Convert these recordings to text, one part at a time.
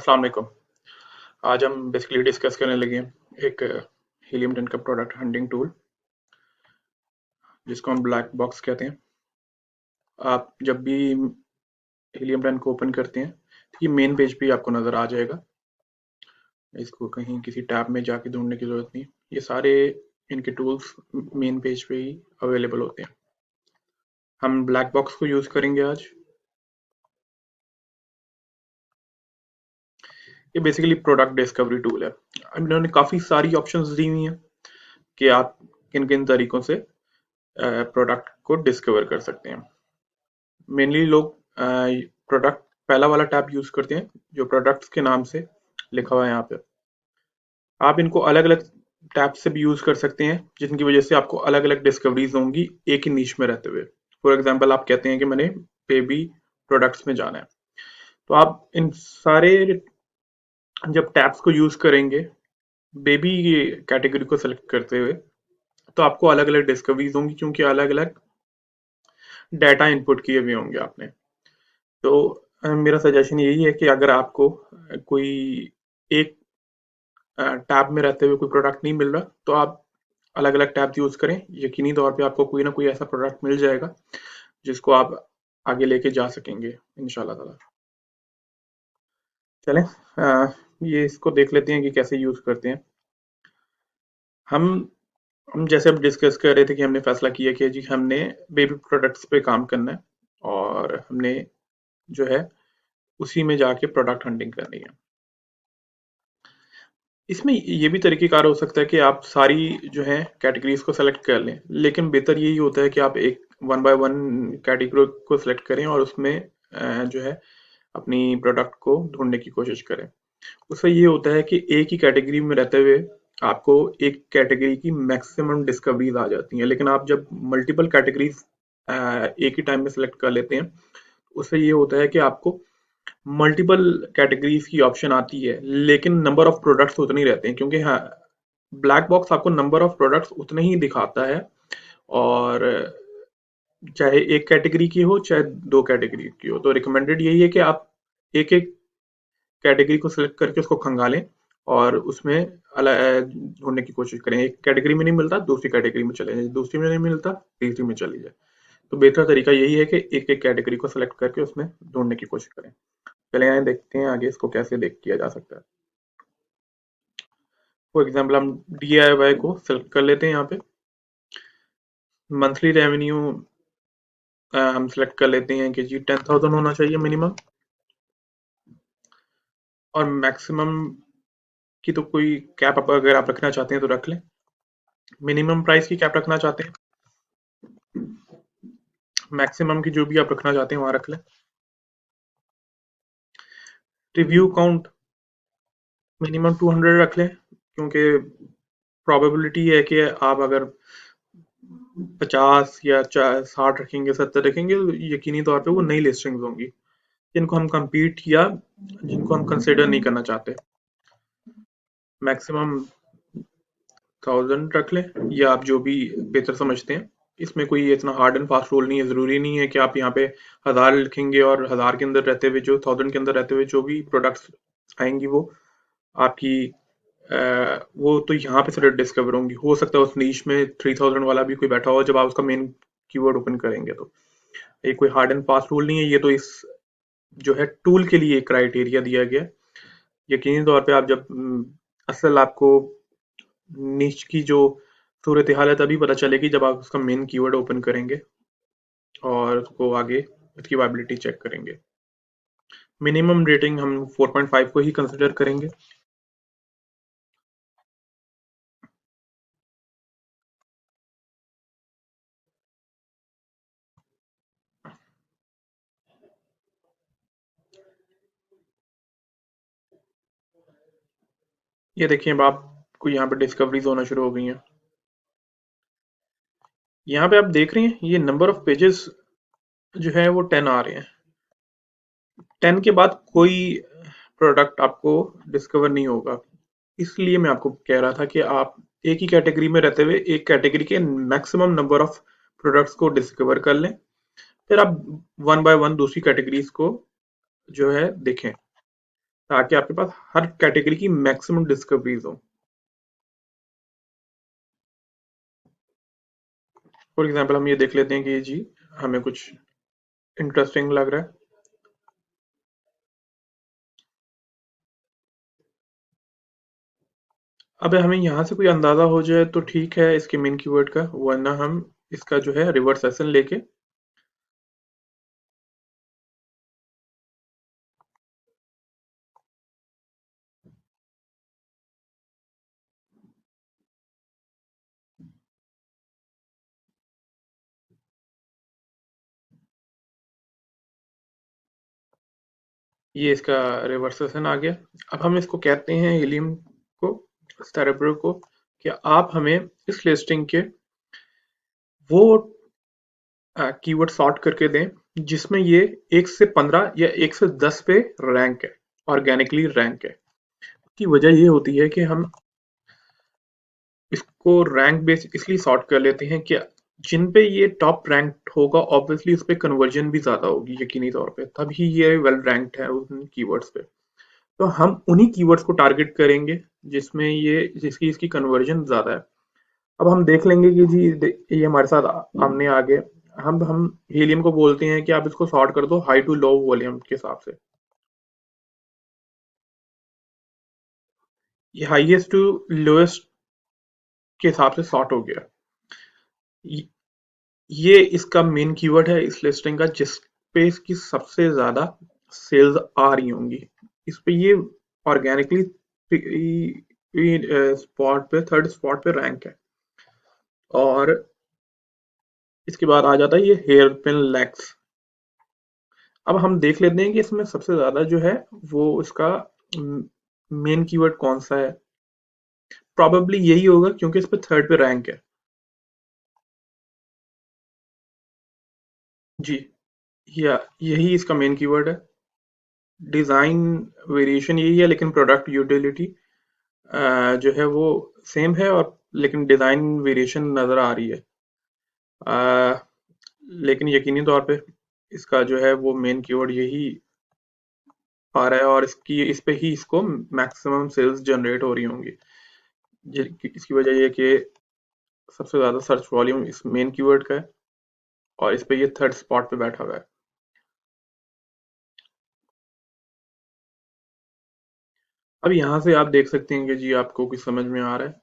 अस्सलाम वालेकुम। आज हम बेसिकली डिस्कस करने लगे हैं एक हीलियम 10 का प्रोडक्ट हंटिंग टूल जिसको हम ब्लैक बॉक्स कहते हैं। आप जब भी हीलियम 10 को ओपन करते हैं तो ये मेन पेज पे आपको नज़र आ जाएगा। इसको कहीं किसी टैब में जाके ढूंढने की ज़रूरत नहीं, ये सारे इनके टूल्स मेन पेज पे ही अवेलेबल होते हैं। हम ब्लैक बॉक्स को यूज़ करेंगे आज। ये बेसिकली प्रोडक्ट डिस्कवरी टूल है। अब इन्होंने काफ़ी सारी ऑप्शंस दी हुई हैं कि आप किन किन तरीकों से प्रोडक्ट को डिस्कवर कर सकते हैं। मेनली लोग प्रोडक्ट पहला वाला टैब यूज करते हैं जो प्रोडक्ट्स के नाम से लिखा हुआ है यहाँ पे। आप इनको अलग अलग टैब से भी यूज कर सकते हैं जिनकी वजह से आपको अलग अलग डिस्कवरीज होंगी एक ही नीश में रहते हुए। फॉर एग्जांपल आप कहते हैं कि मैंने बेबी प्रोडक्ट्स में जाना है, तो आप इन सारे जब टैब्स को यूज करेंगे बेबी कैटेगरी को सेलेक्ट करते हुए, तो आपको अलग अलग डिस्कवरीज होंगी क्योंकि अलग अलग डाटा इनपुट किए हुए होंगे आपने। तो मेरा सजेशन यही है कि अगर आपको कोई एक टैब में रहते हुए कोई प्रोडक्ट नहीं मिल रहा तो आप अलग अलग टैब यूज करें। यकीनी तौर पे आपको कोई ना कोई ऐसा प्रोडक्ट मिल जाएगा जिसको आप आगे लेके जा सकेंगे इंशाल्लाह ताला। चलें, ये इसको देख लेते हैं कि कैसे यूज करते हैं। हम हम जैसे अब डिस्कस कर रहे थे कि हमने फैसला किया कि जी हमने बेबी प्रोडक्ट्स पे काम करना है और हमने जो है उसी में जाके प्रोडक्ट हंटिंग करनी है। इसमें ये भी तरीक़ेकार हो सकता है कि आप सारी जो है कैटेगरीज को सेलेक्ट कर लें, लेकिन बेहतर यही होता है कि आप एक वन बाय वन कैटेगरी को सेलेक्ट करें और उसमें जो है अपनी प्रोडक्ट को ढूंढने की कोशिश करें। उससे ये होता है कि एक ही कैटेगरी में रहते हुए आपको एक कैटेगरी की मैक्सिमम डिस्कवरीज आ जाती हैं, लेकिन आप जब मल्टीपल कैटेगरीज एक ही टाइम में सेलेक्ट कर लेते हैं उससे ये होता है कि आपको मल्टीपल कैटेगरीज की ऑप्शन आती है लेकिन नंबर ऑफ प्रोडक्ट्स उतने ही रहते हैं, क्योंकि हाँ ब्लैक बॉक्स आपको नंबर ऑफ प्रोडक्ट्स उतने ही दिखाता है। और चाहे एक कैटेगरी की हो चाहे दो कैटेगरी की हो, तो रिकमेंडेड यही है कि आप एक एक कैटेगरी को सिलेक्ट करके उसको खंगालें और उसमें अलग ढूंढने की कोशिश करें। एक कैटेगरी में नहीं मिलता दूसरी कैटेगरी में चले जाए, दूसरी में नहीं मिलता तीसरी में चली जाए। तो बेहतर तरीका यही है कि एक एक कैटेगरी को सिलेक्ट करके उसमें ढूंढने की कोशिश करें। चले आए देखते हैं आगे इसको कैसे देख किया जा सकता है। फॉर एग्जाम्पल हम DIY को सिलेक्ट कर लेते हैं। यहाँ पे मंथली रेवेन्यू हम सिलेक्ट कर लेते हैं कि जी 10,000 होना चाहिए मिनिमम, और मैक्सिमम की तो कोई कैप अगर आप रखना चाहते हैं तो रख लें। मिनिमम प्राइस की कैप रखना चाहते हैं, मैक्सिमम की जो भी आप रखना चाहते हैं वहां रख लें। रिव्यू काउंट मिनिमम 200 रख लें, क्योंकि प्रोबेबिलिटी है कि आप अगर 50 या 60 रखेंगे 70 रखेंगे तो यकीनी तौर पे वो नई लिस्टिंग्स होंगी जिनको हम compete या जिनको हम कंसिडर नहीं करना चाहते। मैक्सिमम 1000 रख लें या आप जो भी बेहतर समझते हैं। इसमें कोई इतना हार्ड एंड फास्ट रूल नहीं है, जरूरी नहीं है कि आप यहाँ पे 1000 लिखेंगे और 1000 के अंदर रहते हुए जो 1000 के अंदर रहते हुए जो भी प्रोडक्ट्स आएंगी वो आपकी वो तो यहाँ पे सिर्फ डिस्कवर होंगी। हो सकता है उस नीश में 3000 वाला भी कोई बैठा हो जब आप उसका मेन कीवर्ड ओपन करेंगे। तो ये कोई हार्ड एंड फास्ट रूल नहीं है, ये तो इस जो है टूल के लिए एक क्राइटेरिया दिया गया है। यकीनी तौर पे आप जब असल आपको नीच की जो सूरत हाल है तभी पता चलेगी जब आप उसका मेन कीवर्ड ओपन करेंगे और उसको आगे उसकी वायबिलिटी चेक करेंगे। मिनिमम रेटिंग हम 4.5 को ही कंसिडर करेंगे। ये देखिए अब आपको यहाँ पे डिस्कवरीज होना शुरू हो गई हैं। यहाँ पे आप देख रहे हैं ये नंबर ऑफ पेजेस जो है वो 10 आ रहे हैं। 10 के बाद कोई प्रोडक्ट आपको डिस्कवर नहीं होगा। इसलिए मैं आपको कह रहा था कि आप एक ही कैटेगरी में रहते हुए एक कैटेगरी के मैक्सिमम नंबर ऑफ प्रोडक्ट्स को डिस्कवर कर लें, फिर आप वन बाय वन दूसरी कैटेगरीज को जो है देखें। ताकि आपके पास हर कैटेगरी की मैक्सिमम डिस्कवरीज हो। फॉर एग्जाम्पल हम ये देख लेते हैं कि जी हमें कुछ इंटरेस्टिंग लग रहा है। अब हमें यहाँ से कोई अंदाजा हो जाए तो ठीक है इसके मेन कीवर्ड का, वरना हम इसका जो है रिवर्स सेशन लेके ये इसका रिवर्स सेशन आ गया। अब हम इसको कहते हैं हीलियम को, स्टेरेब्रो को, कि आप हमें इस लिस्टिंग के वो कीवर्ड सॉर्ट करके दें जिसमें ये 1 से 15 या 1 से 10 पे रैंक है, ऑर्गेनिकली रैंक है। की वजह ये होती है कि हम इसको रैंक बेस इसलिए सॉर्ट कर लेते हैं कि जिन पे ये टॉप रैंक्ड होगा ऑब्वियसली उस पे कन्वर्जन भी ज्यादा होगी यकीनी तौर पे, तभी ये वेल रैंक्ड है उन कीवर्ड्स पे। तो हम उन्हीं कीवर्ड्स को टारगेट करेंगे जिसमें ये जिसकी इसकी कन्वर्जन ज्यादा है। अब हम देख लेंगे कि जी ये हमारे साथ हमने आगे हम हीलियम को बोलते हैं कि आप इसको सॉर्ट कर दो हाई टू लो वॉल्यूम के हिसाब से। ये हाईएस्ट टू लोएस्ट के हिसाब से सॉर्ट हो गया। ये ये इसका मेन कीवर्ड है इस लिस्टिंग का, जिस पे इसकी सबसे ज्यादा सेल्स आ रही होंगी। इस पे ये ऑर्गेनिकली स्पॉट पे थर्ड स्पॉट पे रैंक है। और इसके बाद आ जाता है ये हेयर पिन लैक्स। अब हम देख लेते हैं कि इसमें सबसे ज्यादा जो है वो इसका मेन कीवर्ड कौन सा है। प्रोबेबली यही होगा क्योंकि इस पे थर्ड पे रैंक है। जी, या यही इसका मेन कीवर्ड है। डिजाइन वेरिएशन यही है, लेकिन प्रोडक्ट यूटिलिटी जो है वो सेम है, और लेकिन डिजाइन वेरिएशन नजर आ रही है। अ, लेकिन यकीनी तौर पे इसका जो है वो मेन कीवर्ड यही आ रहा है, और इस पे ही इसको मैक्सिमम सेल्स जनरेट हो रही होंगी। इसकी वजह ये है कि सबसे ज्यादा सर्च वॉल्यूम इस मेन कीवर्ड का है, और इस पे ये थर्ड स्पॉट पे बैठा हुआ है। अब यहाँ से आप देख सकते हैं कि जी आपको कुछ समझ में आ रहा है।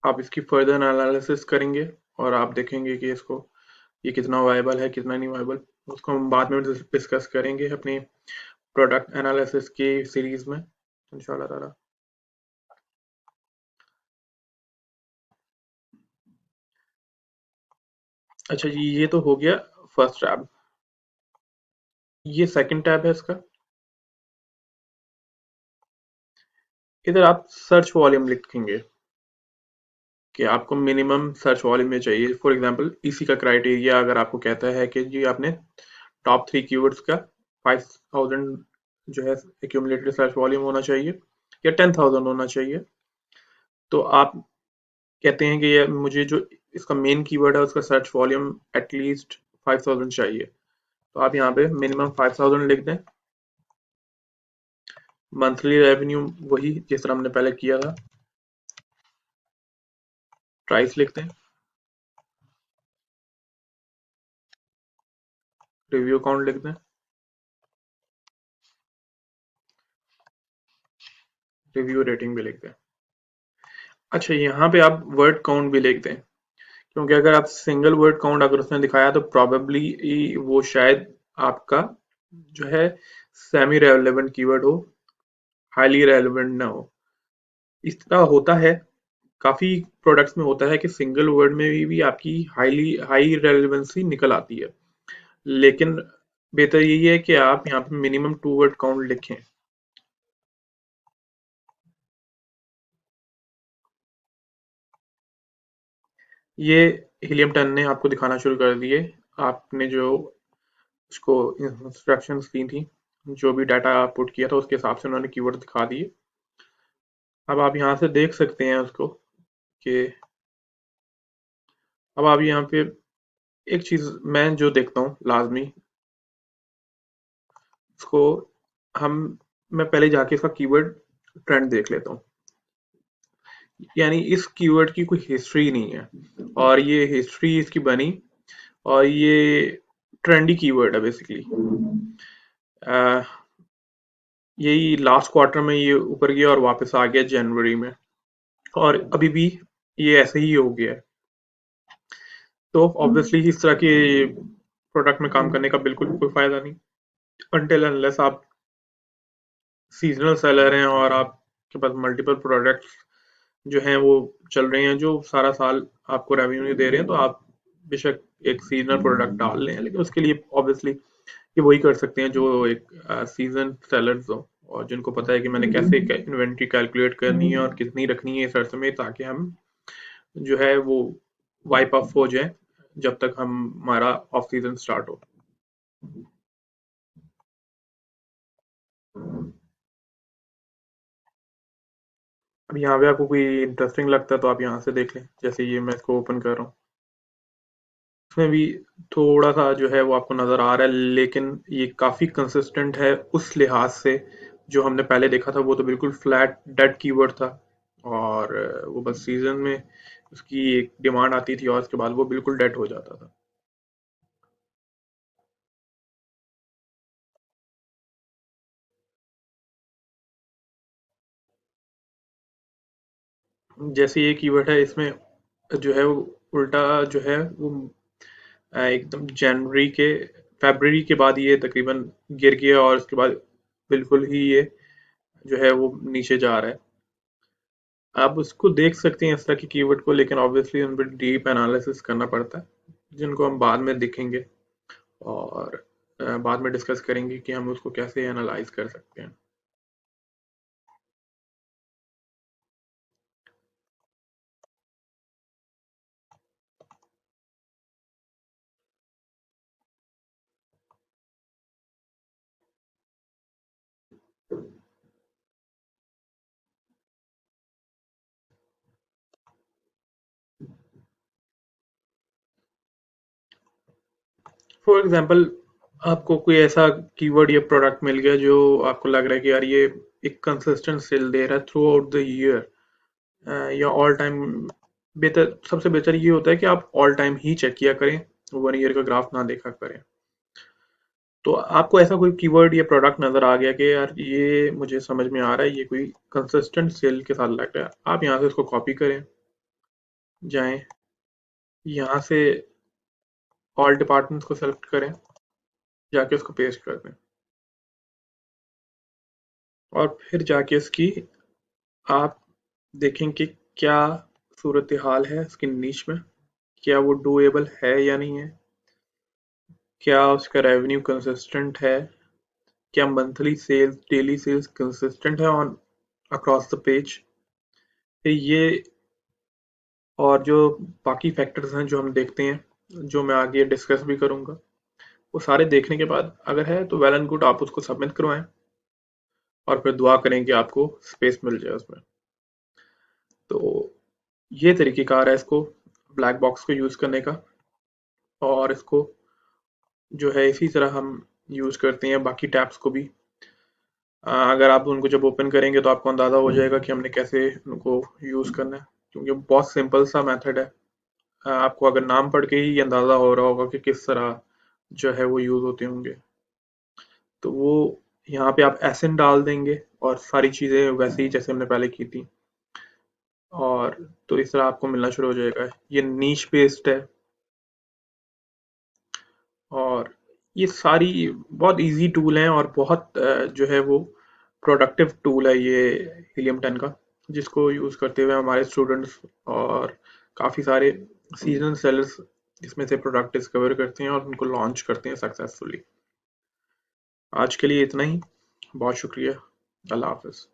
आप इसकी फर्दर एनालिसिस करेंगे और आप देखेंगे कि इसको ये कितना वायबल है कितना नहीं वायबल। उसको हम बाद में डिस्कस करेंगे अपनी प्रोडक्ट एनालिसिस की सीरीज में इंशाल्लाह ताला। अच्छा जी, ये तो हो गया फर्स्ट टैब। ये सेकंड टैब है इसका। इधर आप सर्च वॉल्यूम लिखेंगे कि आपको मिनिमम सर्च वॉल्यूम में चाहिए। फॉर एग्जांपल इसी का क्राइटेरिया अगर आपको कहता है कि जी आपने टॉप 3 कीवर्ड्स का 5000 जो है एक्यूमुलेटेड सर्च वॉल्यूम होना चाहिए या 10,000 होना चाहिए, तो आप कहते हैं कि ये मुझे जो इसका मेन कीवर्ड है उसका सर्च वॉल्यूम एटलीस्ट 5000 चाहिए, तो आप यहाँ पे मिनिमम 5000 लिख दें। मंथली रेवेन्यू वही जिस तरह हमने पहले किया था, प्राइस लिखते हैं। रिव्यू काउंट लिख दें। रिव्यू रेटिंग भी लिख दें। अच्छा, यहाँ पे आप वर्ड काउंट भी लिख दें, क्योंकि अगर आप सिंगल वर्ड काउंट अगर उसने दिखाया तो प्रॉबेबली वो शायद आपका जो है सेमी रेलेवेंट कीवर्ड हो, हाईली रेलेवेंट ना हो। इस तरह होता है, काफी प्रोडक्ट्स में होता है कि सिंगल वर्ड में भी आपकी हाई रेलेवेंसी निकल आती है, लेकिन बेहतर यही है कि आप यहाँ पे मिनिमम 2 वर्ड काउंट लिखें। ये हीलियम 10 ने आपको दिखाना शुरू कर दिए। आपने जो उसको इंस्ट्रक्शंस दी थी, जो भी डाटा पुट किया था उसके हिसाब से उन्होंने कीवर्ड दिखा दिए। अब आप यहाँ से देख सकते हैं उसको कि अब आप यहाँ पे एक चीज मैं जो देखता हूँ लाजमी, उसको हम मैं पहले जाके इसका कीवर्ड ट्रेंड देख लेता हूँ। यानी इस कीवर्ड की कोई हिस्ट्री नहीं है, और ये हिस्ट्री इसकी बनी, और ये ट्रेंडी कीवर्ड है बेसिकली। यही लास्ट क्वार्टर में ये ऊपर गया और वापस आ गया जनवरी में, और अभी भी ये ऐसे ही हो गया है। तो ऑब्वियसली इस तरह के प्रोडक्ट में काम करने का बिल्कुल भी कोई फायदा नहीं, अनटिल अनलेस आप सीजनल सेलर हैं और आपके पास मल्टीपल प्रोडक्ट्स जो हैं वो चल रहे हैं, जो सारा साल आपको रेवेन्यू दे रहे हैं। तो आप बेशक एक सीजनल प्रोडक्ट डाल लें, लेकिन उसके लिए ऑब्वियसली ये वही कर सकते हैं जो एक सीजन सेलर्स हो, और जिनको पता है कि मैंने कैसे इन्वेंट्री कैलकुलेट करनी है और कितनी रखनी है इस अर्थ में, ताकि हम जो है वो वाइप ऑफ हो जाए जब तक हम हमारा ऑफ सीजन स्टार्ट हो। अब यहाँ पे आपको कोई इंटरेस्टिंग लगता है तो आप यहाँ से देख लें, जैसे ये मैं इसको ओपन कर रहा हूँ, इसमें भी थोड़ा सा जो है वो आपको नजर आ रहा है, लेकिन ये काफी कंसिस्टेंट है उस लिहाज से। जो हमने पहले देखा था वो तो बिल्कुल फ्लैट डेड कीवर्ड था, और वो बस सीजन में उसकी एक डिमांड आती थी और उसके बाद वो बिल्कुल डेड हो जाता था। जैसे ये कीवर्ड है, इसमें जो है वो उल्टा जो है वो एकदम जनवरी के फरवरी के बाद ये तकरीबन गिर गया, और उसके बाद बिल्कुल ही ये जो है वो नीचे जा रहा है। आप उसको देख सकते हैं इस तरह के कीवर्ड को, लेकिन ऑब्वियसली उन पर डीप एनालिसिस करना पड़ता है, जिनको हम बाद में देखेंगे, और बाद में डिस्कस करेंगे कि हम उसको कैसे एनालाइज कर सकते हैं। फॉर एग्जांपल, आपको कोई ऐसा कीवर्ड या प्रोडक्ट मिल गया जो आपको लग रहा है कि यार ये एक कंसिस्टेंट सेल दे रहा है थ्रू आउट द ईयर, या ऑल टाइम। बेहतर, सबसे बेहतर ये होता है कि आप ऑल टाइम ही चेक किया करें, 1 ईयर का ग्राफ ना देखा करें। तो आपको ऐसा कोई कीवर्ड या प्रोडक्ट नजर आ गया कि यार ये मुझे समझ में आ रहा है, ये कोई कंसिस्टेंट सेल के साथ लग रहा है, आप यहाँ से इसको कॉपी करें, जाएं यहाँ से ऑल डिपार्टमेंट्स को सेलेक्ट करें, जाके उसको पेस्ट कर दें, और फिर जाके इसकी आप देखें कि क्या सूरत हाल है उसकी नीच में, क्या वो डूएबल है या नहीं है, क्या उसका रेवेन्यू कंसिस्टेंट है, क्या monthly sales daily sales consistent है ऑन अक्रॉस द पेज। ये और जो बाकी फैक्टर्स हैं जो हम देखते हैं, जो मैं आगे डिस्कस भी करूंगा, वो सारे देखने के बाद अगर है तो वेल एंड गुड, आप उसको सबमिट करवाएं, और फिर दुआ करें कि आपको स्पेस मिल जाए उसमें। तो ये तरीक़ेकार है इसको, ब्लैक बॉक्स को यूज़ करने का, और इसको जो है इसी तरह हम यूज़ करते हैं बाकी टैब्स को भी। अगर आप उनको जब ओपन करेंगे तो आपको अंदाज़ा हो जाएगा कि हमने कैसे उनको यूज़ करना है, क्योंकि बहुत सिंपल सा मेथड है। आपको अगर नाम पढ़ के ही अंदाज़ा हो रहा होगा कि किस तरह जो है वो यूज़ होते होंगे। तो वो यहाँ पे आप एसएन डाल देंगे, और सारी चीज़ें वैसे ही जैसे हमने पहले की थी, और तो इस तरह आपको मिलना शुरू हो जाएगा। ये नीश बेस्ड है, और ये सारी बहुत इजी टूल हैं, और बहुत जो है वो प्रोडक्टिव टूल है ये हीलियम 10 का, जिसको यूज़ करते हुए हमारे स्टूडेंट्स और काफ़ी सारे सीजन सेलर्स इसमें से प्रोडक्ट डिस्कवर करते हैं और उनको लॉन्च करते हैं सक्सेसफुली। आज के लिए इतना ही, बहुत शुक्रिया, अल्लाह हाफिज़।